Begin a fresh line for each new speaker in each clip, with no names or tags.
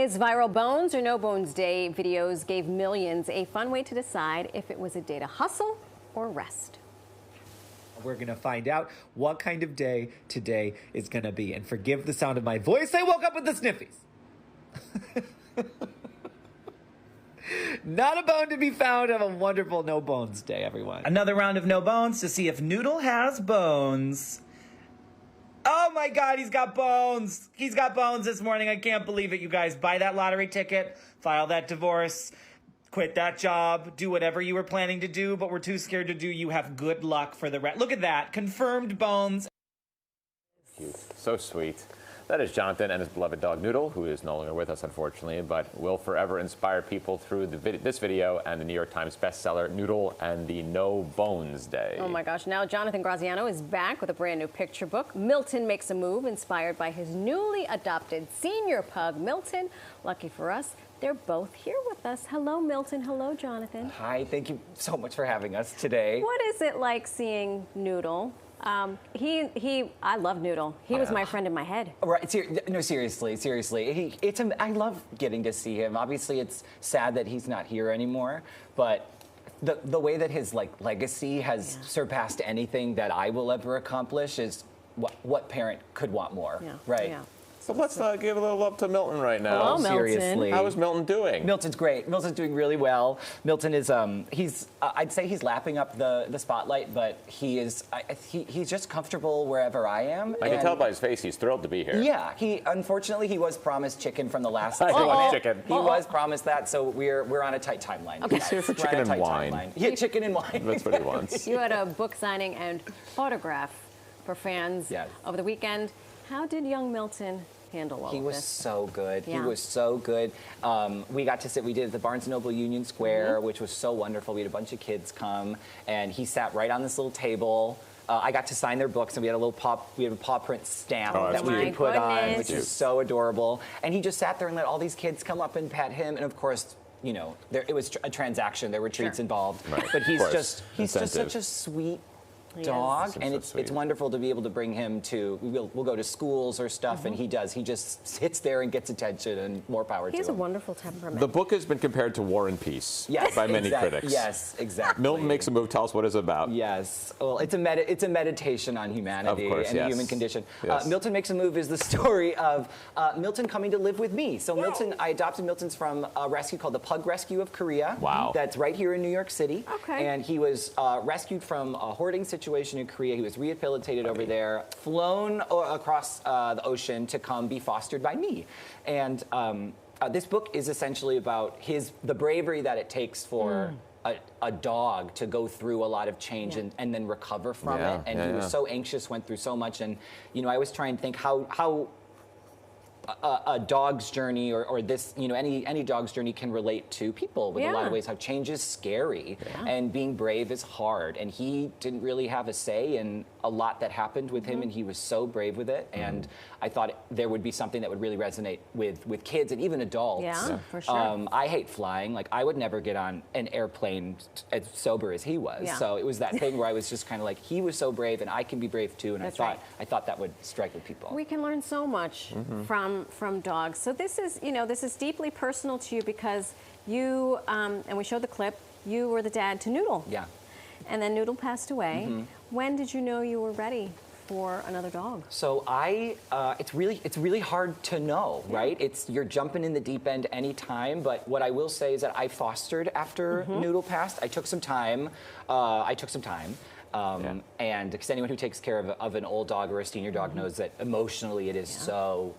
His viral Bones or No Bones Day videos gave millions a fun way to decide if it was a day to hustle or rest.
We're going to find out what kind of day today is going to be. And forgive the sound of my voice, I woke up with the sniffies. Not a bone to be found. Have a wonderful No Bones Day, everyone.
Another round of No Bones to see if Noodle has bones. Oh my God, he's got bones. He's got bones this morning. I can't believe it, you guys. Buy that lottery ticket, file that divorce, quit that job, do whatever you were planning to do, but we're too scared to do. You have good luck for the rest. Look at that, confirmed bones.
Cute, so sweet. That is Jonathan and his beloved dog Noodle, who is no longer with us, unfortunately, but will forever inspire people through this video and the New York Times bestseller, Noodle and the No Bones Day.
Oh my gosh, now Jonathan Graziano is back with a brand new picture book. Milton Makes a Move, inspired by his newly adopted senior pug, Milton. Lucky for us, they're both here with us. Hello, Milton. Hello, Jonathan.
Hi, thank you so much for having us today.
What is it like seeing Noodle? I love Noodle. He was my friend in my head.
Right, no, seriously. I love getting to see him. Obviously, it's sad that he's not here anymore, but the way that his legacy has surpassed anything that I will ever accomplish is what parent could want more, right?
Yeah.
So let's give a little love to Milton right now.
Hello, Milton.
Seriously.
How is Milton doing?
Milton's great. Milton's doing really well. Milton is, I'd say he's lapping up the spotlight, but he's just comfortable wherever I am.
I can tell by his face he's thrilled to be here.
Yeah, unfortunately he was promised chicken from the last.
I want chicken.
He was promised that, so we're on a tight timeline.
Okay.
He's here for chicken and wine.
Yeah, chicken and wine.
That's what he wants.
You had a book signing and photograph for fans over the weekend. How did young Milton handle all of this?
He was so good.
Yeah.
He was so good. We got to sit, we did it at the Barnes & Noble Union Square, which was so wonderful. We had a bunch of kids come, and he sat right on this little table. I got to sign their books, and we had a paw print stamp that we could put on, which is so adorable. And he just sat there and let all these kids come up and pet him, and of course, you know, it was a transaction. There were treats involved, but he's just such a sweet dog, and it's wonderful to be able to bring him to. We'll go to schools or stuff, and he just sits there and gets attention, and more power to him.
He has a wonderful temperament.
The book has been compared to War and Peace by many critics.
Yes, exactly.
Milton Makes a Move. Tell us what it's about.
Yes, well, it's a meditation on humanity and the human condition.
Yes.
Milton Makes a Move is the story of Milton coming to live with me. So Milton, I adopted Milton's from a rescue called the Pug Rescue of Korea.
Wow.
That's right here in New York City.
Okay.
And he was rescued from a hoarding situation in Korea. He was rehabilitated over there, flown across the ocean to come be fostered by me. And this book is essentially about the bravery that it takes for a dog to go through a lot of change and then recover from it. And he was so anxious, went through so much. And, you know, I was trying to think how a dog's journey or this, you know, any dog's journey can relate to people with a lot of ways. How change is scary and being brave is hard. And he didn't really have a say in a lot that happened with him, and he was so brave with it. And I thought there would be something that would really resonate with kids and even adults.
Yeah, for sure.
I hate flying. Like, I would never get on an airplane as sober as he was. So it was that thing where I was just kind of like, he was so brave, and I can be brave too. And I thought that would strike with people.
We can learn so much from dogs. So this is deeply personal to you because you, and we showed the clip, you were the dad to Noodle.
Yeah.
And then Noodle passed away. When did you know you were ready for another dog?
So it's really hard to know, right? You're jumping in the deep end anytime, but what I will say is that I fostered after Noodle passed. I took some time. And because anyone who takes care of an old dog or a senior dog knows that emotionally it's so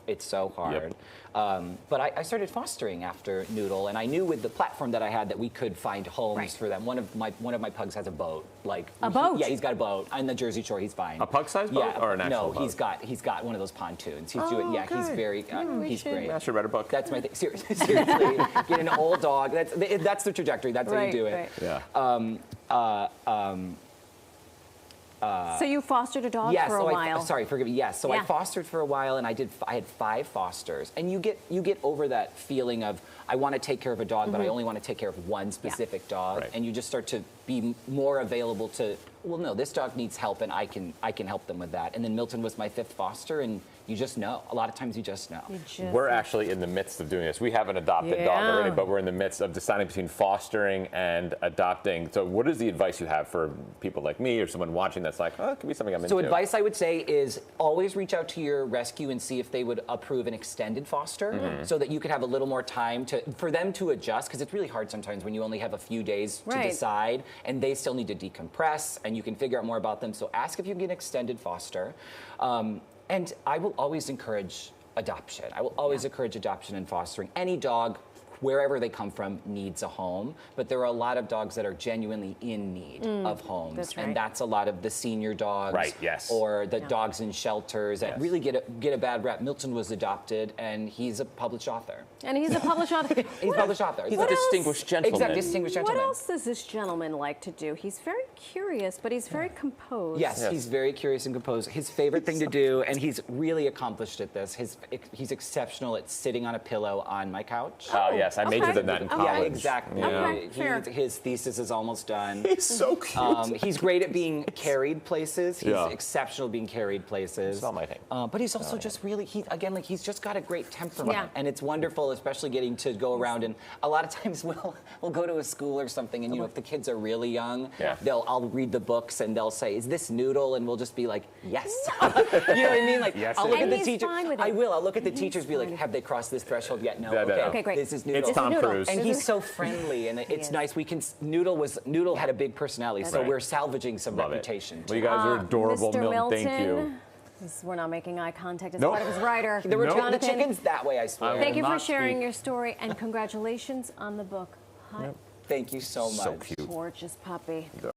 hard. But I started fostering after Noodle, and I knew with the platform that I had that we could find homes for them. One of my pugs has a boat. Like
a boat?
Yeah, he's got a boat on the Jersey Shore. He's fine.
A pug-sized boat or an actual boat?
No, he's got one of those pontoons. He's doing. Yeah, he's very. He's great.
I should write a book.
That's my thing. Seriously, get an old dog. That's the trajectory. That's how you do it.
Yeah.
So you fostered a dog for a while.
Sorry, forgive me. Yes, so I fostered for a while, and I had 5 fosters, and you get over that feeling of I want to take care of a dog, but I only want to take care of one specific dog, and you just start to be more available to. Well, no, this dog needs help, and I can help them with that. And then Milton was my 5th foster, and You just know. A lot of times you just know.
We're actually in the midst of doing this. We have an adopted dog already, but we're in the midst of deciding between fostering and adopting. So what is the advice you have for people like me or someone watching that's like, oh, it could be something I'm into?
So advice I would say is always reach out to your rescue and see if they would approve an extended foster so that you could have a little more time for them to adjust, because it's really hard sometimes when you only have a few days to decide and they still need to decompress and you can figure out more about them. So ask if you can get an extended foster. And I will always encourage adoption. I will always encourage adoption and fostering. Any dog, wherever they come from, needs a home. But there are a lot of dogs that are genuinely in need of homes.
That's right.
And that's a lot of the senior dogs.
Right, yes.
Or the dogs in shelters that really get a bad rap. Milton was adopted, and he's a published author.
And he's a published author.
He's a published author.
He's a distinguished gentleman.
Exactly, distinguished gentleman.
What else does this gentleman like to do? He's very curious, but he's very composed.
Yes, he's very curious and composed. His favorite thing to do, and he's really accomplished at this, he's exceptional at sitting on a pillow on my couch.
Oh, yes, I majored in that in college.
Yeah, exactly.
Okay, fair.
His thesis is almost done.
He's so cute.
He's great at being carried places. He's exceptional at being carried places.
It's not my thing.
But he's also just really, he's just got a great temperament.
Yeah.
And it's wonderful, especially getting to go around. And a lot of times we'll go to a school or something, and if the kids are really young, I'll read the books and they'll say, "Is this Noodle?" And we'll just be like, "Yes." You know what I mean? Like,
Yes,
I'll look at the
he's
teacher.
fine with it.
I will. I'll look at the teachers, be like, "Have they crossed this threshold yet?" No.
Okay, great.
This is Noodle.
It's Tom
Noodle.
Cruise.
And he's so friendly, and it's nice. Noodle had a big personality, so
right.
we're salvaging some
Love it.
reputation.
Well, you guys are adorable,
Mr.
Milton. Thank you.
We're not making eye contact as
Nope.
part of his rider.
There were the
Jonathan,
chickens that way, I swear.
thank you for
not
sharing
speak.
your story, and congratulations on the book. Hi,
Thank you so much.
So cute.
gorgeous puppy.